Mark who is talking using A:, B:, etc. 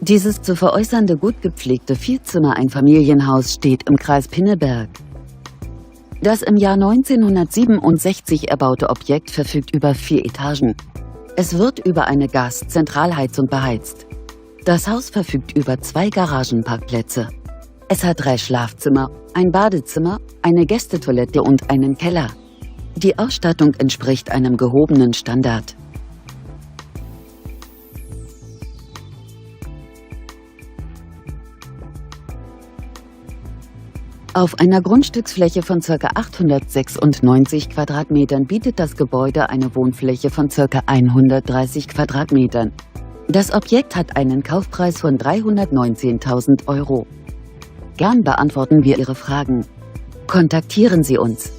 A: Dieses zu veräußernde gut gepflegte Vierzimmer-Einfamilienhaus steht im Kreis Pinneberg. Das im Jahr 1967 erbaute Objekt verfügt über 4 Etagen. Es wird über eine Gaszentralheizung beheizt. Das Haus verfügt über 2 Garagenparkplätze. Es hat 3 Schlafzimmer, ein Badezimmer, eine Gästetoilette und einen Keller. Die Ausstattung entspricht einem gehobenen Standard. Auf einer Grundstücksfläche von ca. 896 Quadratmetern bietet das Gebäude eine Wohnfläche von ca. 130 Quadratmetern. Das Objekt hat einen Kaufpreis von 319.000 Euro. Gern beantworten wir Ihre Fragen. Kontaktieren Sie uns.